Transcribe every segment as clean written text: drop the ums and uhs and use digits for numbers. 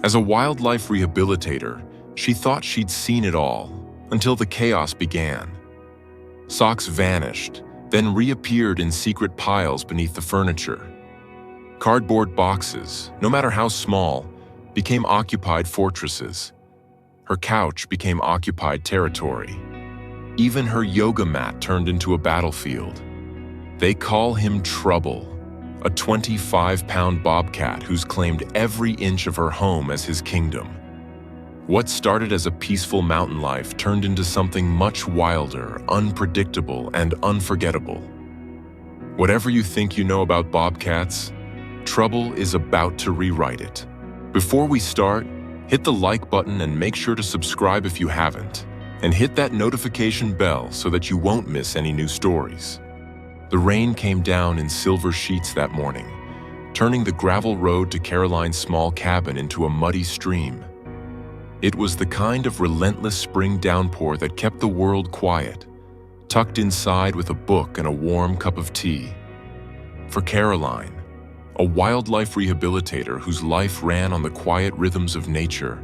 As a wildlife rehabilitator, she thought she'd seen it all until the chaos began. Socks vanished, then reappeared in secret piles beneath the furniture. Cardboard boxes, no matter how small, became occupied fortresses. Her couch became occupied territory. Even her yoga mat turned into a battlefield. They call him Trouble, a 25-pound bobcat who's claimed every inch of her home as his kingdom. What started as a peaceful mountain life turned into something much wilder, unpredictable, and unforgettable. Whatever you think you know about bobcats, Trouble is about to rewrite it. Before we start, hit the like button and make sure to subscribe if you haven't, and hit that notification bell so that you won't miss any new stories. The rain came down in silver sheets that morning, turning the gravel road to Caroline's small cabin into a muddy stream. It was the kind of relentless spring downpour that kept the world quiet, tucked inside with a book and a warm cup of tea. For Caroline, a wildlife rehabilitator whose life ran on the quiet rhythms of nature,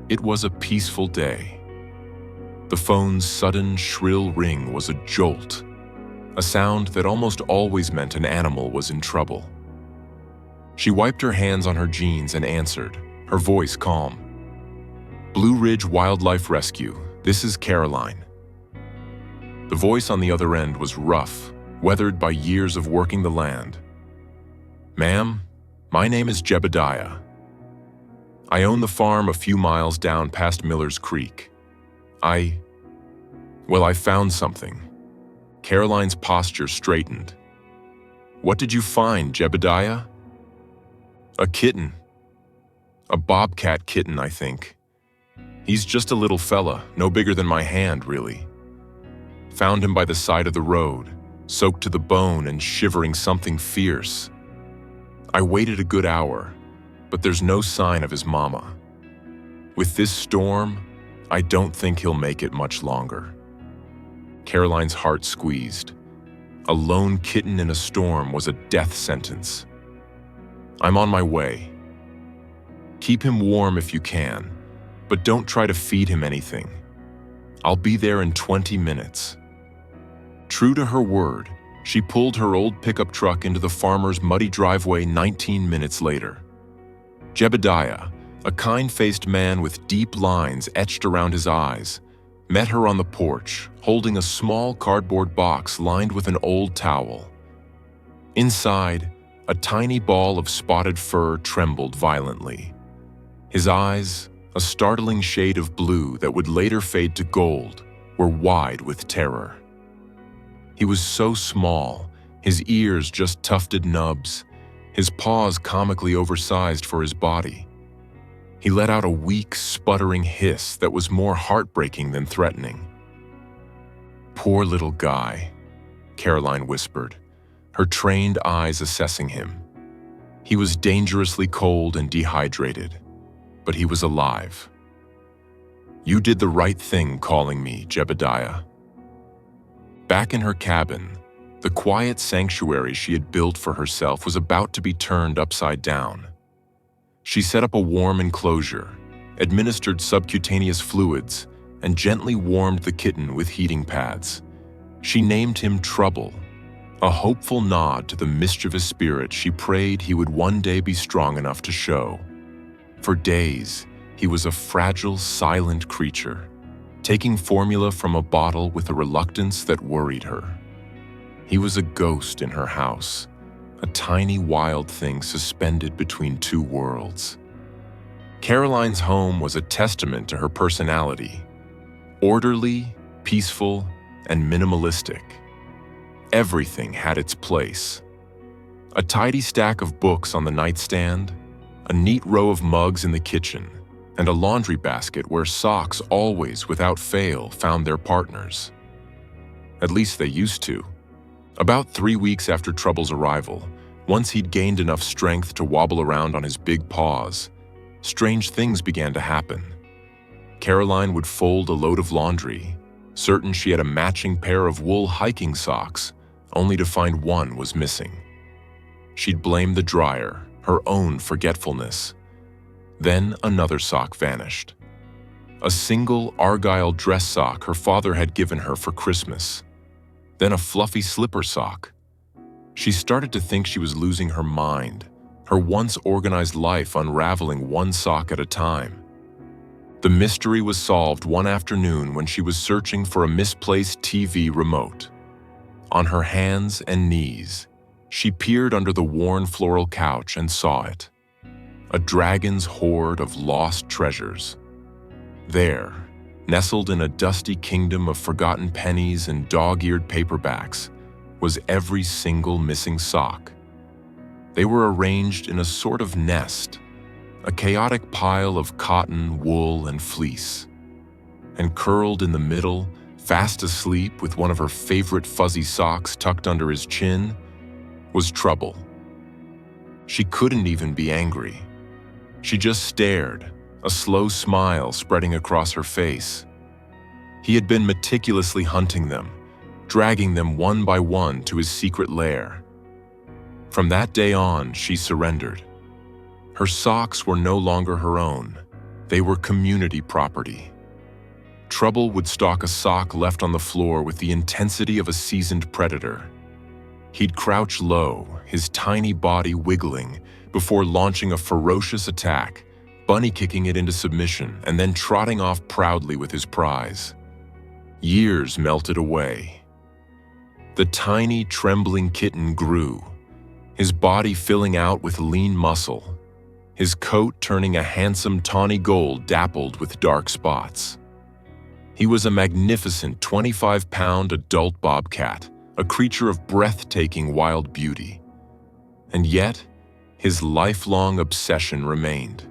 it was a peaceful day. The phone's sudden, shrill ring was a jolt, a sound that almost always meant an animal was in trouble. She wiped her hands on her jeans and answered, her voice calm. "Blue Ridge Wildlife Rescue, this is Caroline." The voice on the other end was rough, weathered by years of working the land. "Ma'am, my name is Jebediah. I own the farm a few miles down past Miller's Creek. I found something." Caroline's posture straightened. "What did you find, Jebediah?" "A kitten. A bobcat kitten, I think. He's just a little fella, no bigger than my hand, really. Found him by the side of the road, soaked to the bone and shivering something fierce. I waited a good hour, but there's no sign of his mama. With this storm, I don't think he'll make it much longer." Caroline's heart squeezed. A lone kitten in a storm was a death sentence. "I'm on my way. Keep him warm if you can, but don't try to feed him anything. I'll be there in 20 minutes. True to her word, she pulled her old pickup truck into the farmer's muddy driveway 19 minutes later. Jebediah, a kind-faced man with deep lines etched around his eyes, met her on the porch, holding a small cardboard box lined with an old towel. Inside, a tiny ball of spotted fur trembled violently. His eyes, a startling shade of blue that would later fade to gold, were wide with terror. He was so small, his ears just tufted nubs, his paws comically oversized for his body. He let out a weak, sputtering hiss that was more heartbreaking than threatening. "Poor little guy," Caroline whispered, her trained eyes assessing him. He was dangerously cold and dehydrated, but he was alive. "You did the right thing calling me, Jebediah." Back in her cabin, the quiet sanctuary she had built for herself was about to be turned upside down. She set up a warm enclosure, administered subcutaneous fluids, and gently warmed the kitten with heating pads. She named him Trouble, a hopeful nod to the mischievous spirit she prayed he would one day be strong enough to show. For days, he was a fragile, silent creature, taking formula from a bottle with a reluctance that worried her. He was a ghost in her house, a tiny wild thing suspended between two worlds. Caroline's home was a testament to her personality, orderly, peaceful, and minimalistic. Everything had its place. A tidy stack of books on the nightstand, a neat row of mugs in the kitchen, and a laundry basket where socks always, without fail, found their partners. At least they used to. About 3 weeks after Trouble's arrival, once he'd gained enough strength to wobble around on his big paws, strange things began to happen. Caroline would fold a load of laundry, certain she had a matching pair of wool hiking socks, only to find one was missing. She'd blame the dryer, her own forgetfulness. Then another sock vanished. A single Argyle dress sock her father had given her for Christmas. Then a fluffy slipper sock. She started to think she was losing her mind, her once organized life unraveling one sock at a time. The mystery was solved one afternoon when she was searching for a misplaced TV remote. On her hands and knees, she peered under the worn floral couch and saw it. A dragon's hoard of lost treasures. There, nestled in a dusty kingdom of forgotten pennies and dog-eared paperbacks, was every single missing sock. They were arranged in a sort of nest, a chaotic pile of cotton, wool, and fleece. And curled in the middle, fast asleep with one of her favorite fuzzy socks tucked under his chin, was Trouble. She couldn't even be angry. She just stared, a slow smile spreading across her face. He had been meticulously hunting them, dragging them one by one to his secret lair. From that day on, she surrendered. Her socks were no longer her own. They were community property. Trouble would stalk a sock left on the floor with the intensity of a seasoned predator. He'd crouch low, his tiny body wiggling, before launching a ferocious attack, bunny-kicking it into submission and then trotting off proudly with his prize. Years melted away. The tiny, trembling kitten grew, his body filling out with lean muscle, his coat turning a handsome tawny gold dappled with dark spots. He was a magnificent 25-pound adult bobcat, a creature of breathtaking wild beauty. And yet, his lifelong obsession remained.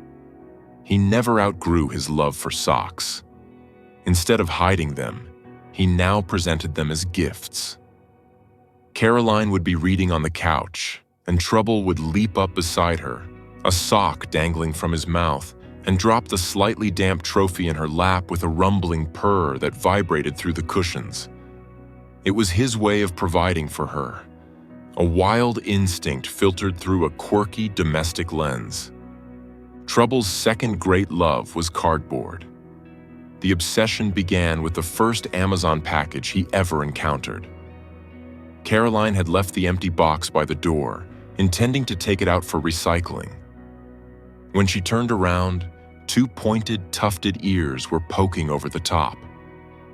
He never outgrew his love for socks. Instead of hiding them, he now presented them as gifts. Caroline would be reading on the couch, and Trouble would leap up beside her, a sock dangling from his mouth, and drop the slightly damp trophy in her lap with a rumbling purr that vibrated through the cushions. It was his way of providing for her, a wild instinct filtered through a quirky domestic lens. Trouble's second great love was cardboard. The obsession began with the first Amazon package he ever encountered. Caroline had left the empty box by the door, intending to take it out for recycling. When she turned around, two pointed, tufted ears were poking over the top.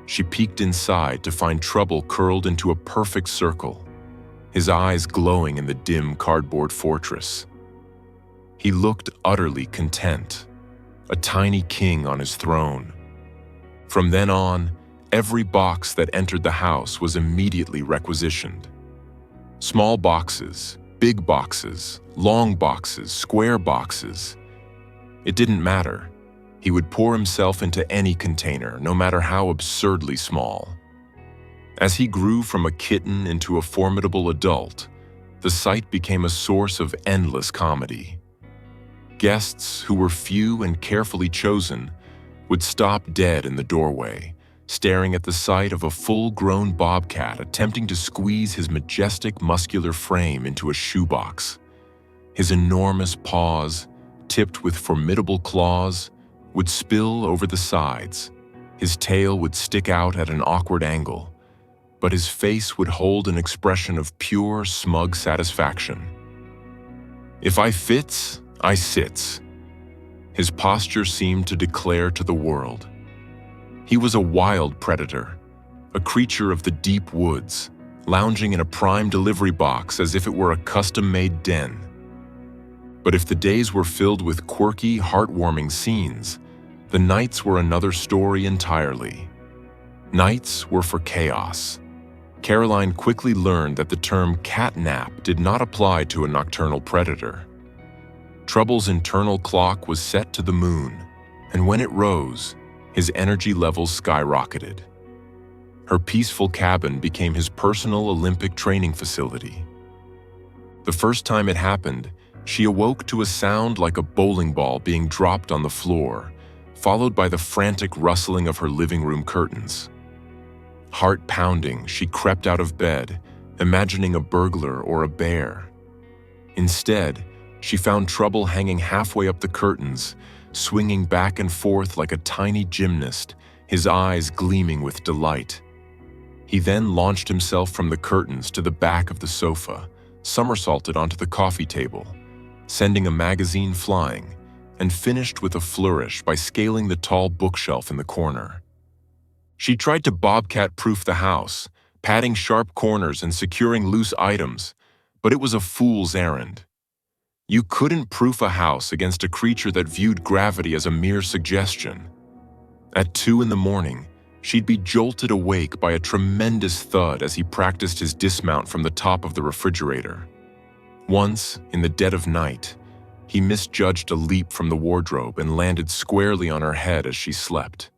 She peeked inside to find Trouble curled into a perfect circle, his eyes glowing in the dim cardboard fortress. He looked utterly content, a tiny king on his throne. From then on, every box that entered the house was immediately requisitioned. Small boxes, big boxes, long boxes, square boxes. It didn't matter. He would pour himself into any container, no matter how absurdly small. As he grew from a kitten into a formidable adult, the sight became a source of endless comedy. Guests, who were few and carefully chosen, would stop dead in the doorway, staring at the sight of a full-grown bobcat attempting to squeeze his majestic muscular frame into a shoebox. His enormous paws, tipped with formidable claws, would spill over the sides. His tail would stick out at an awkward angle, but his face would hold an expression of pure, smug satisfaction. "If I fits, I sits." His posture seemed to declare to the world. He was a wild predator, a creature of the deep woods, lounging in a prime delivery box as if it were a custom-made den. But if the days were filled with quirky, heartwarming scenes, the nights were another story entirely. Nights were for chaos. Caroline quickly learned that the term catnap did not apply to a nocturnal predator. Trouble's internal clock was set to the moon, and when it rose, his energy levels skyrocketed. Her peaceful cabin became his personal Olympic training facility. The first time it happened, she awoke to a sound like a bowling ball being dropped on the floor, followed by the frantic rustling of her living room curtains. Heart pounding, she crept out of bed, imagining a burglar or a bear. Instead, she found Trouble hanging halfway up the curtains, swinging back and forth like a tiny gymnast, his eyes gleaming with delight. He then launched himself from the curtains to the back of the sofa, somersaulted onto the coffee table, sending a magazine flying, and finished with a flourish by scaling the tall bookshelf in the corner. She tried to Bobcat-proof the house, padding sharp corners and securing loose items, but it was a fool's errand. You couldn't proof a house against a creature that viewed gravity as a mere suggestion. At 2 in the morning, she'd be jolted awake by a tremendous thud as he practiced his dismount from the top of the refrigerator. Once, in the dead of night, he misjudged a leap from the wardrobe and landed squarely on her head as she slept.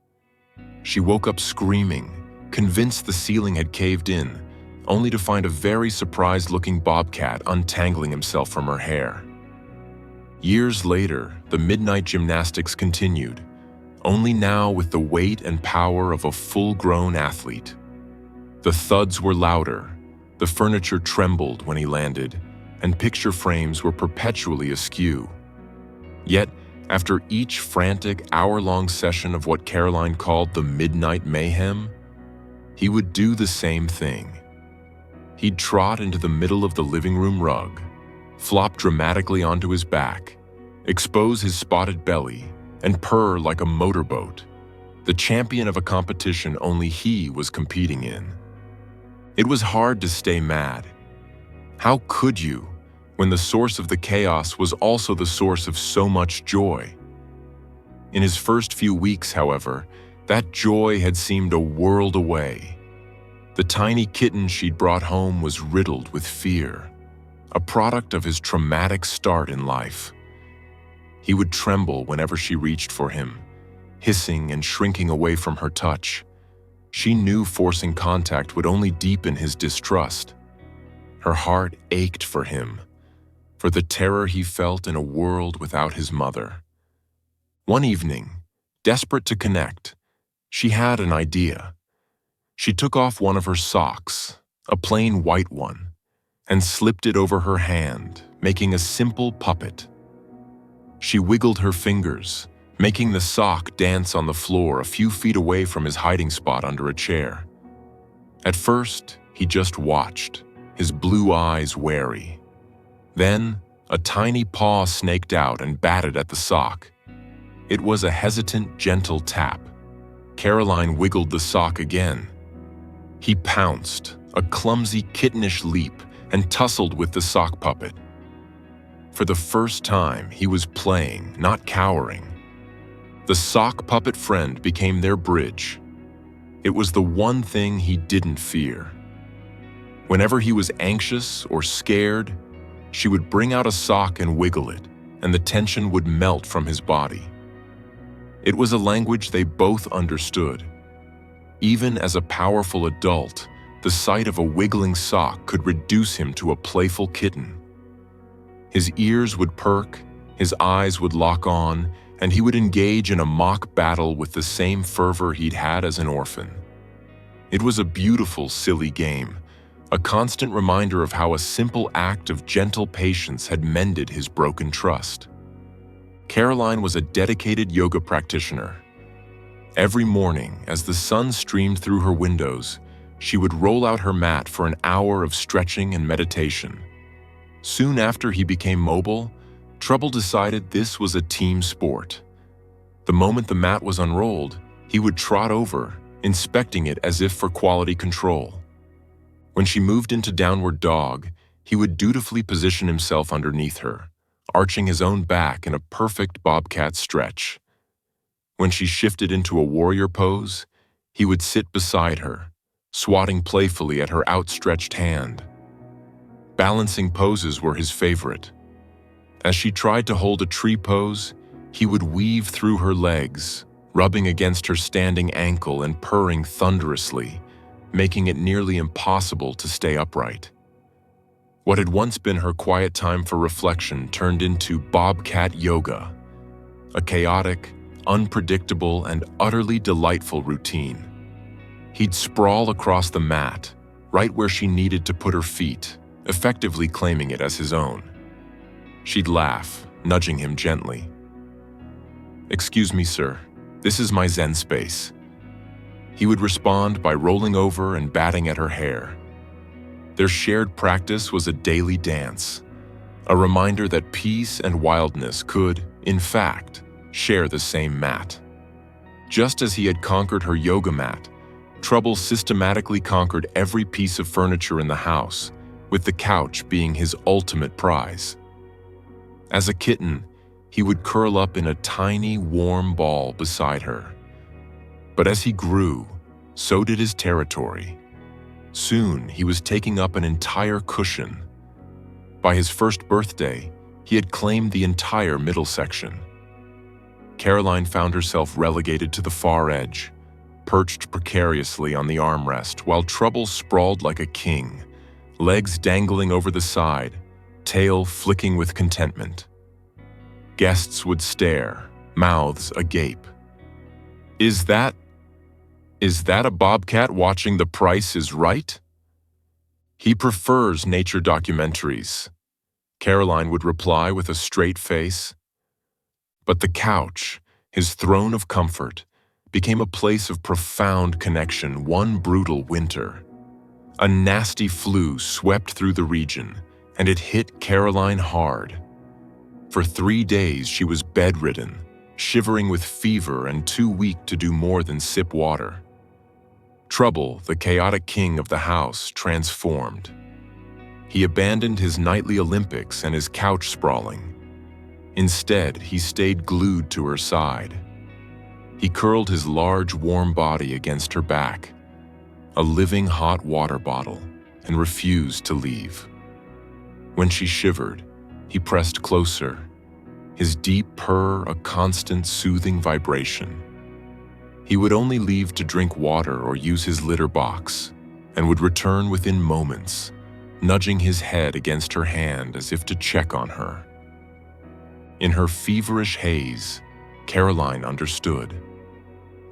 She woke up screaming, convinced the ceiling had caved in, only to find a very surprised-looking Bobcat untangling himself from her hair. Years later, the midnight gymnastics continued, only now with the weight and power of a full-grown athlete. The thuds were louder, the furniture trembled when he landed, and picture frames were perpetually askew. Yet, after each frantic, hour-long session of what Caroline called the midnight mayhem, he would do the same thing. He'd trot into the middle of the living room rug, flop dramatically onto his back, expose his spotted belly, and purr like a motorboat, the champion of a competition only he was competing in. It was hard to stay mad. How could you, when the source of the chaos was also the source of so much joy? In his first few weeks, however, that joy had seemed a world away. The tiny kitten she'd brought home was riddled with fear, a product of his traumatic start in life. He would tremble whenever she reached for him, hissing and shrinking away from her touch. She knew forcing contact would only deepen his distrust. Her heart ached for him, for the terror he felt in a world without his mother. One evening, desperate to connect, she had an idea. She took off one of her socks, a plain white one, and slipped it over her hand, making a simple puppet. She wiggled her fingers, making the sock dance on the floor a few feet away from his hiding spot under a chair. At first, he just watched, his blue eyes wary. Then, a tiny paw snaked out and batted at the sock. It was a hesitant, gentle tap. Caroline wiggled the sock again. He pounced, a clumsy, kittenish leap, and tussled with the sock puppet. For the first time, he was playing, not cowering. The sock puppet friend became their bridge. It was the one thing he didn't fear. Whenever he was anxious or scared, she would bring out a sock and wiggle it, and the tension would melt from his body. It was a language they both understood. Even as a powerful adult, the sight of a wiggling sock could reduce him to a playful kitten. His ears would perk, his eyes would lock on, and he would engage in a mock battle with the same fervor he'd had as an orphan. It was a beautiful, silly game, a constant reminder of how a simple act of gentle patience had mended his broken trust. Caroline was a dedicated yoga practitioner. Every morning, as the sun streamed through her windows, she would roll out her mat for an hour of stretching and meditation. Soon after he became mobile, Trouble decided this was a team sport. The moment the mat was unrolled, he would trot over, inspecting it as if for quality control. When she moved into downward dog, he would dutifully position himself underneath her, arching his own back in a perfect Bobcat stretch. When she shifted into a warrior pose, he would sit beside her, swatting playfully at her outstretched hand. Balancing poses were his favorite. As she tried to hold a tree pose, he would weave through her legs, rubbing against her standing ankle and purring thunderously, making it nearly impossible to stay upright. What had once been her quiet time for reflection turned into Bobcat yoga, a chaotic, unpredictable, and utterly delightful routine. He'd sprawl across the mat, right where she needed to put her feet, effectively claiming it as his own. She'd laugh, nudging him gently. "Excuse me, sir. This is my Zen space." He would respond by rolling over and batting at her hair. Their shared practice was a daily dance, a reminder that peace and wildness could, in fact, share the same mat. Just as he had conquered her yoga mat, Trouble systematically conquered every piece of furniture in the house, with the couch being his ultimate prize. As a kitten, he would curl up in a tiny, warm ball beside her. But as he grew, so did his territory. Soon, he was taking up an entire cushion. By his first birthday, he had claimed the entire middle section. Caroline found herself relegated to the far edge, perched precariously on the armrest, while Trouble sprawled like a king, legs dangling over the side, tail flicking with contentment. Guests would stare, mouths agape. Is that a Bobcat watching The Price is Right? He prefers nature documentaries, Caroline would reply with a straight face. But the couch, his throne of comfort, became a place of profound connection one brutal winter. A nasty flu swept through the region, and it hit Caroline hard. For 3 days she was bedridden, shivering with fever and too weak to do more than sip water. Trouble, the chaotic king of the house, transformed. He abandoned his nightly Olympics and his couch sprawling. Instead, he stayed glued to her side. He curled his large, warm body against her back, a living hot water bottle, and refused to leave. When she shivered, he pressed closer, his deep purr a constant soothing vibration. He would only leave to drink water or use his litter box, and would return within moments, nudging his head against her hand as if to check on her. In her feverish haze, Caroline understood.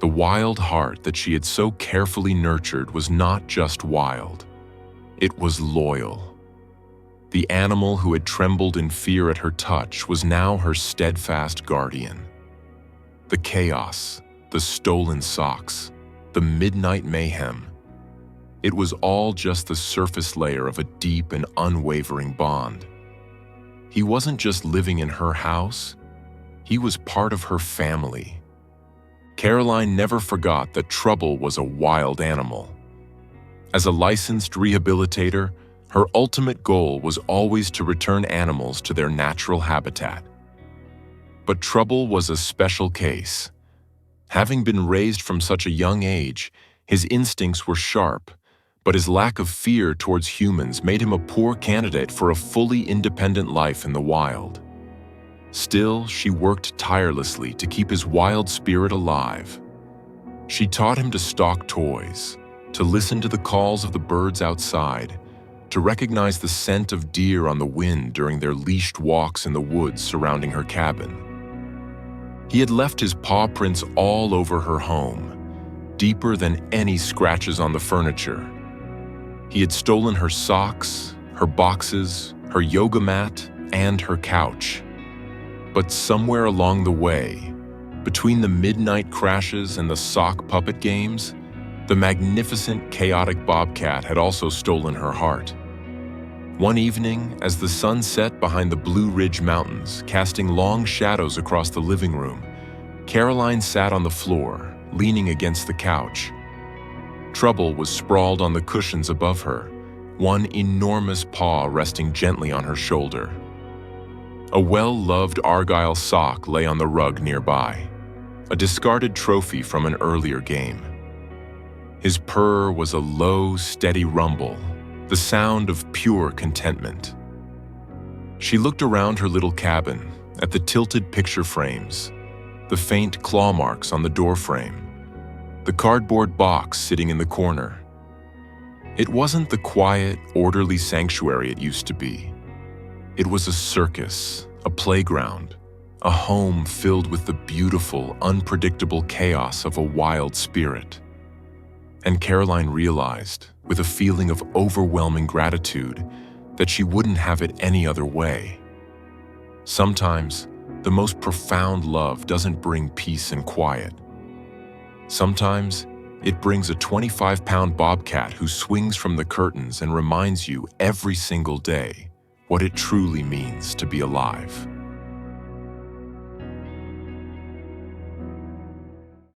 The wild heart that she had so carefully nurtured was not just wild, it was loyal. The animal who had trembled in fear at her touch was now her steadfast guardian. The chaos, the stolen socks, the midnight mayhem, it was all just the surface layer of a deep and unwavering bond. He wasn't just living in her house, he was part of her family. Caroline never forgot that Trouble was a wild animal. As a licensed rehabilitator, her ultimate goal was always to return animals to their natural habitat. But Trouble was a special case. Having been raised from such a young age, his instincts were sharp, but his lack of fear towards humans made him a poor candidate for a fully independent life in the wild. Still, she worked tirelessly to keep his wild spirit alive. She taught him to stalk toys, to listen to the calls of the birds outside, to recognize the scent of deer on the wind during their leashed walks in the woods surrounding her cabin. He had left his paw prints all over her home, deeper than any scratches on the furniture. He had stolen her socks, her boxes, her yoga mat, and her couch. But somewhere along the way, between the midnight crashes and the sock puppet games, the magnificent, chaotic Bobcat had also stolen her heart. One evening, as the sun set behind the Blue Ridge Mountains, casting long shadows across the living room, Caroline sat on the floor, leaning against the couch. Trouble was sprawled on the cushions above her, one enormous paw resting gently on her shoulder. A well-loved Argyle sock lay on the rug nearby, a discarded trophy from an earlier game. His purr was a low, steady rumble, the sound of pure contentment. She looked around her little cabin, at the tilted picture frames, the faint claw marks on the doorframe, the cardboard box sitting in the corner. It wasn't the quiet, orderly sanctuary it used to be. It was a circus, a playground, a home filled with the beautiful, unpredictable chaos of a wild spirit. And Caroline realized, with a feeling of overwhelming gratitude, that she wouldn't have it any other way. Sometimes, the most profound love doesn't bring peace and quiet. Sometimes, it brings a 25-pound bobcat who swings from the curtains and reminds you every single day what it truly means to be alive.